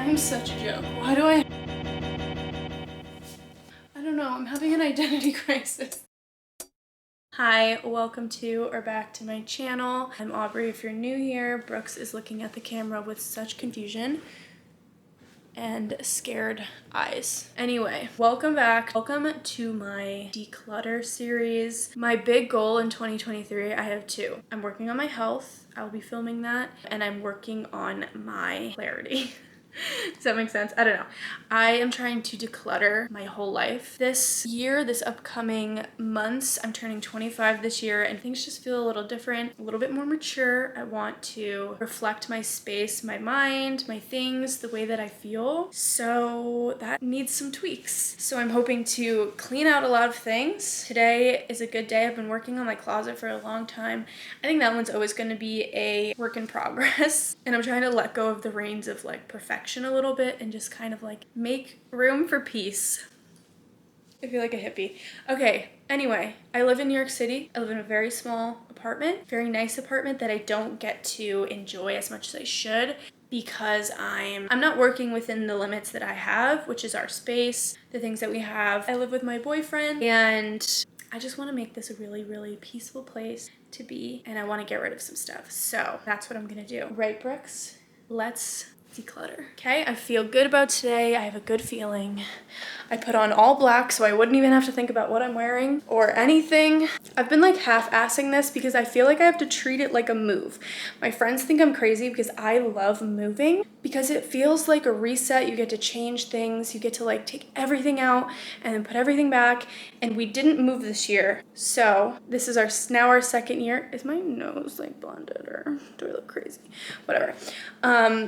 I'm such a joke. Why do I don't know, I'm having an identity crisis. Hi, welcome to or back to my channel. I'm Aubrey if you're new here. Brooks is looking at the camera with such confusion and scared eyes. Anyway, welcome back. Welcome to my declutter series. My big goal in 2023, I have two. I'm working on my health. I'll be filming that. And I'm working on my clarity. Does that make sense? I don't know. I am trying to declutter my whole life. This year, this upcoming months, I'm turning 25 this year and things just feel a little different, a little bit more mature. I want to reflect my space, my mind, my things, the way that I feel. So that needs some tweaks. So I'm hoping to clean out a lot of things. Today is a good day. I've been working on my closet for a long time. I think that one's always going to be a work in progress. And I'm trying to let go of the reins of like perfection a little bit and just kind of like make room for peace. I feel like a hippie. Okay, anyway, I live in New York City. I live in a very small apartment, very nice apartment that I don't get to enjoy as much as I should because I'm not working within the limits that I have, which is our space, the things that we have. I live with my boyfriend and I just want to make this a really, really peaceful place to be, and I want to get rid of some stuff. So that's what I'm gonna do. Right, Brooks? Let's declutter. Okay, I feel good about today. I have a good feeling. I put on all black so I wouldn't even have to think about what I'm wearing or anything. I've been like half-assing this because I feel like I have to treat it like a move. My friends think I'm crazy because I love moving because it feels like a reset. You get to change things. You get to like take everything out and then put everything back. And we didn't move this year. So this is now our second year. Is my nose like blonded or do I look crazy? Whatever.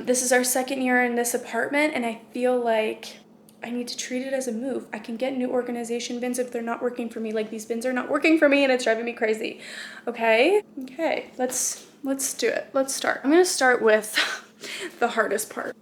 This is our second year in this apartment and I feel like I need to treat it as a move. I can get new organization bins if they're not working for me. Like these bins are not working for me and it's driving me crazy. Okay, let's do it. Let's start. I'm gonna start with the hardest part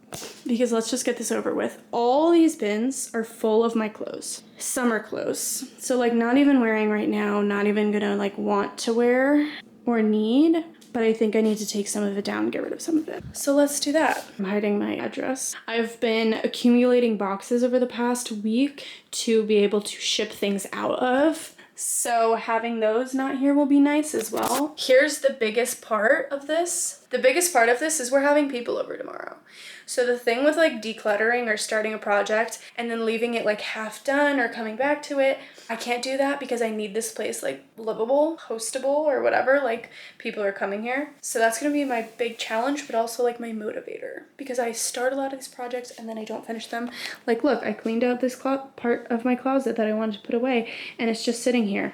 because let's just get this over with. All these bins are full of my clothes, summer clothes. So like not even wearing right now, not even gonna like want to wear or need. But I think I need to take some of it down and get rid of some of it. So let's do that. I'm hiding my address. I've been accumulating boxes over the past week to be able to ship things out of. So having those not here will be nice as well. Here's the biggest part of this. The biggest part of this is we're having people over tomorrow. So the thing with like decluttering or starting a project and then leaving it like half done or coming back to it, I can't do that because I need this place like livable, hostable or whatever, like people are coming here. So that's gonna be my big challenge, but also like my motivator because I start a lot of these projects and then I don't finish them. Like look, I cleaned out this part of my closet that I wanted to put away and it's just sitting here.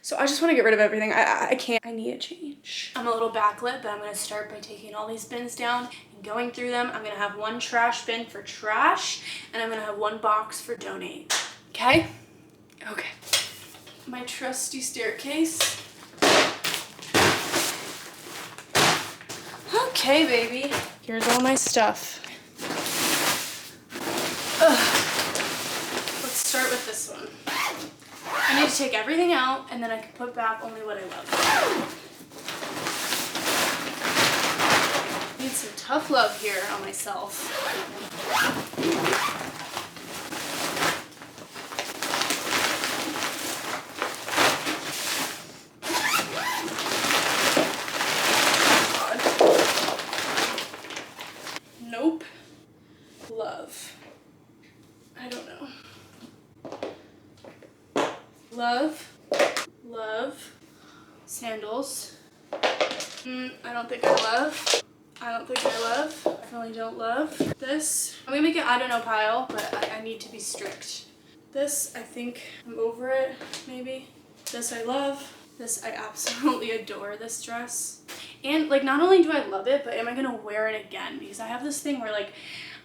So I just want to get rid of everything. I can't. I need a change. I'm a little backlit, but I'm going to start by taking all these bins down and going through them. I'm going to have one trash bin for trash, and I'm going to have one box for donate. Okay? Okay. My trusty staircase. Okay, baby. Here's all my stuff. Ugh. Let's start with this one. I need to take everything out and then I can put back only what I love. Need some tough love here on myself. God. Nope. Love. I don't know. Love, sandals. I don't think I love. Definitely don't love. This, I'm gonna make an I don't know pile, but I need to be strict. This, I think I'm over it, maybe. This I love. This I absolutely adore, this dress. And like not only do I love it, but am I gonna wear it again? Because I have this thing where like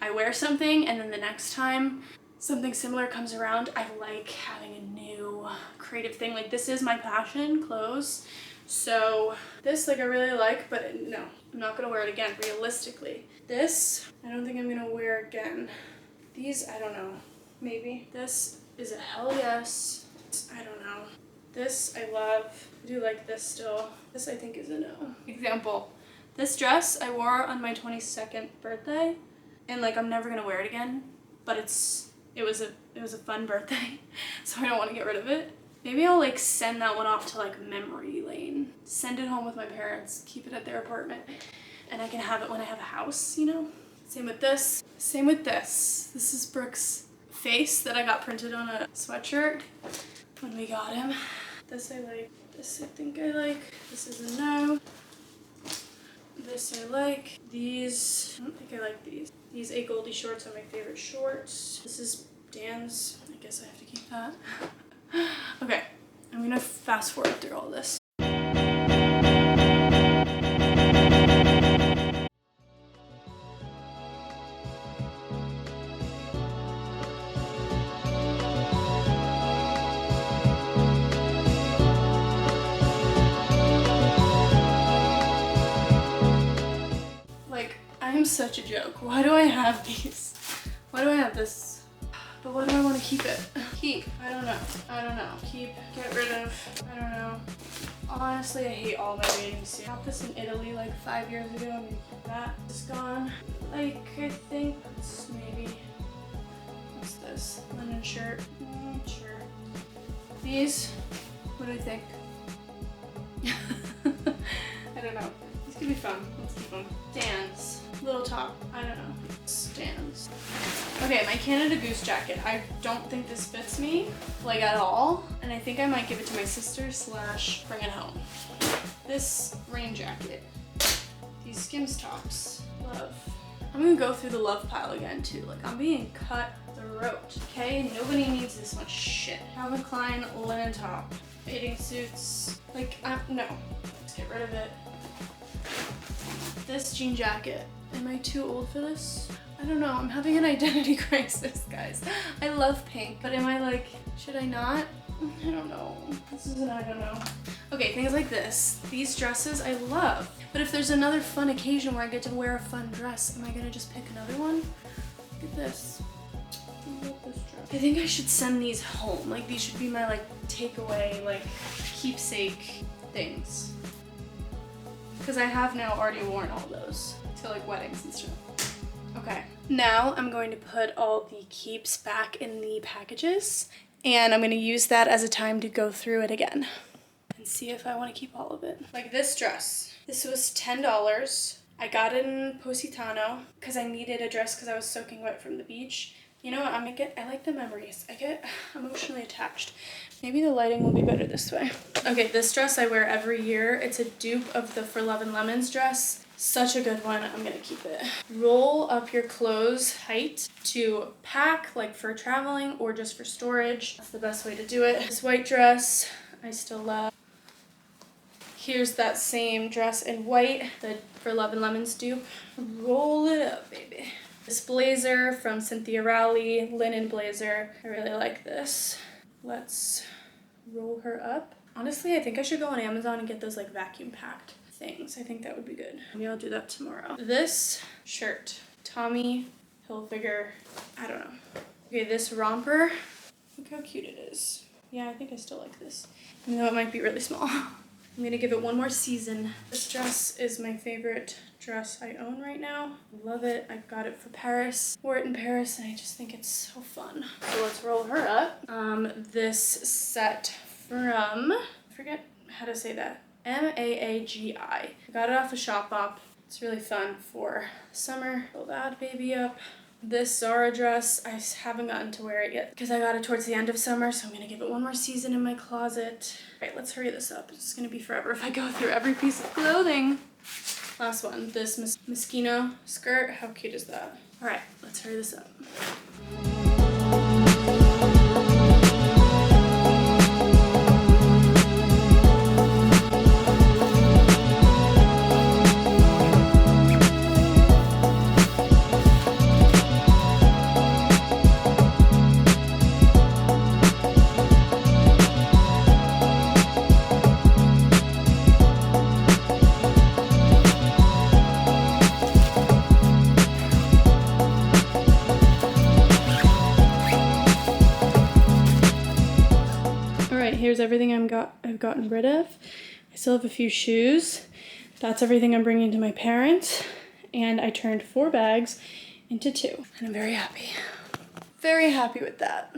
I wear something and then the next time something similar comes around, I like having a new creative thing. Like this is my passion, clothes. So this like I really like, but no, I'm not gonna wear it again, realistically. This, I don't think I'm gonna wear again. These, I don't know, maybe. This is a hell yes. I don't know. This I love. I do like this still. This I think is a no. Example, this dress I wore on my 22nd birthday. and like I'm never gonna wear it again, but it was a fun birthday, so I don't want to get rid of it. Maybe I'll like send that one off to like memory lane, send it home with my parents, keep it at their apartment, and I can have it when I have a house, you know? Same with this. Same with this. This is Brooke's face that I got printed on a sweatshirt when we got him. This I like. This I think I like. This is a no. This I like. These, I don't think I like these. These 8 Goldie shorts are my favorite shorts. This is Dan's. I guess I have to keep that. Okay, I'm gonna fast forward through all this. I'm such a joke. Why do I have these? Why do I have this? But why do I want to keep it? Keep. I don't know. I don't know. Keep. Get rid of. I don't know. Honestly, I hate all my bathing suits. I got this in Italy like 5 years ago. I mean, that is gone. Like, I think it's maybe. What's this? Linen shirt. Sure. These. What do I think? I don't know. These could be fun. Let's keep them. Dan's. Little top, I don't know, stands. Okay, my Canada Goose jacket. I don't think this fits me, like at all. And I think I might give it to my sister / bring it home. This rain jacket. These Skims tops, love. I'm gonna go through the love pile again too. Like I'm being cut throat, okay? Nobody needs this much shit. Calvin Klein linen top. Bathing suits, like, no. Let's get rid of it. This jean jacket. Am I too old for this? I don't know. I'm having an identity crisis, guys. I love pink, but am I like, should I not? I don't know. This is an I don't know. Okay, things like this. These dresses I love, but if there's another fun occasion where I get to wear a fun dress, am I gonna just pick another one? Look at this. I love this dress. I think I should send these home. Like these should be my like takeaway, like keepsake things. Because I have now already worn all those to like weddings and stuff. Okay, now I'm going to put all the keeps back in the packages, and I'm going to use that as a time to go through it again and see if I want to keep all of it. Like this dress, this was $10. I got it in Positano because I needed a dress because I was soaking wet from the beach. You know what, I like the memories. I get emotionally attached. Maybe the lighting will be better this way. Okay, this dress I wear every year. It's a dupe of the For Love and Lemons dress. Such a good one, I'm gonna keep it. Roll up your clothes height to pack, like for traveling or just for storage. That's the best way to do it. This white dress, I still love. Here's that same dress in white, the For Love and Lemons dupe. Roll it up, baby. This blazer from Cynthia Rowley, linen blazer. I really like this. Let's roll her up. Honestly, I think I should go on Amazon and get those like vacuum packed things. I think that would be good. Maybe I'll do that tomorrow. This shirt, Tommy Hilfiger, I don't know. Okay, this romper, look how cute it is. Yeah, I think I still like this, even though it might be really small. I'm gonna give it one more season. This dress is my favorite dress I own right now. Love it. I got it for Paris. Wore it in Paris and I just think it's so fun. So let's roll her up. This set from, I forget how to say that, Maagi. I got it off of Shopbop. It's really fun for summer. Roll that baby up. This Zara dress, I haven't gotten to wear it yet because I got it towards the end of summer, so I'm gonna give it one more season in my closet. All right, let's hurry this up. It's gonna be forever if I go through every piece of clothing. Last one, this Moschino skirt. How cute is that? All right, let's hurry this up. Here's everything I've gotten rid of. I still have a few shoes. That's everything I'm bringing to my parents. And I turned 4 bags into 2, and I'm very happy. Very happy with that.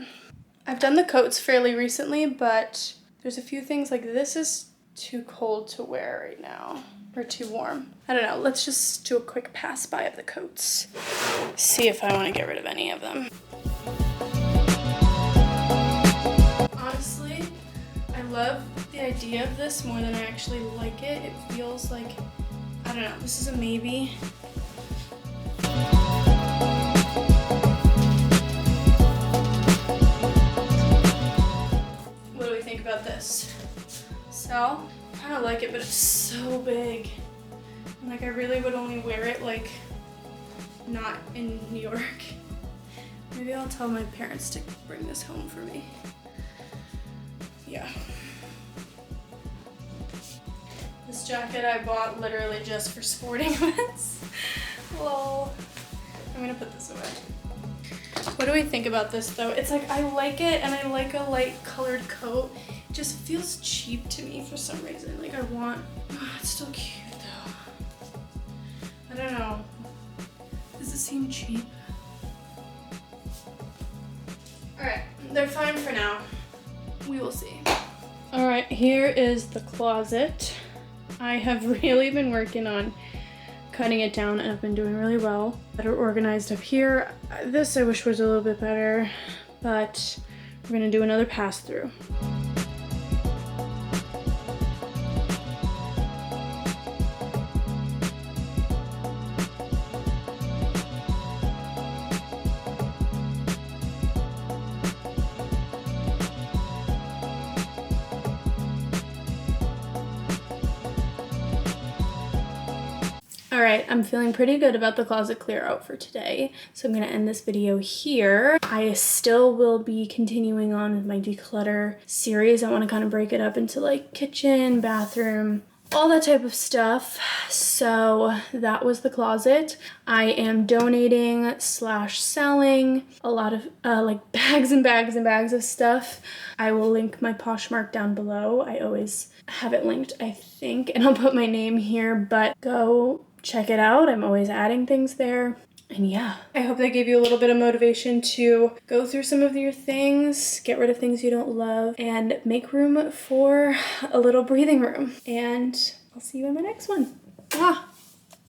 I've done the coats fairly recently, but there's a few things like this is too cold to wear right now, or too warm. I don't know, let's just do a quick pass by of the coats. See if I want to get rid of any of them. Honestly, I love the idea of this more than I actually like it. It feels like, I don't know, this is a maybe. What do we think about this? So, I kind of like it, but it's so big. And like I really would only wear it like not in New York. Maybe I'll tell my parents to bring this home for me. Yeah. This jacket I bought literally just for sporting events. Lol. I'm gonna put this away. What do we think about this though? It's like I like it and I like a light colored coat. It just feels cheap to me for some reason. Like I want, it's still cute though. I don't know. Does it seem cheap? Alright, they're fine for now. We will see. Alright, here is the closet. I have really been working on cutting it down and I've been doing really well. Better organized up here. This I wish was a little bit better, but we're gonna do another pass through. Alright, I'm feeling pretty good about the closet clear out for today, so I'm going to end this video here. I still will be continuing on with my declutter series. I want to kind of break it up into like kitchen, bathroom, all that type of stuff. So that was the closet. I am donating / selling a lot of like bags and bags and bags of stuff. I will link my POSHMARK down below. I always have it linked, I think, and I'll put my name here, but go check it out. I'm always adding things there. And yeah, I hope that gave you a little bit of motivation to go through some of your things, get rid of things you don't love, and make room for a little breathing room. And I'll see you in my next one. Mwah!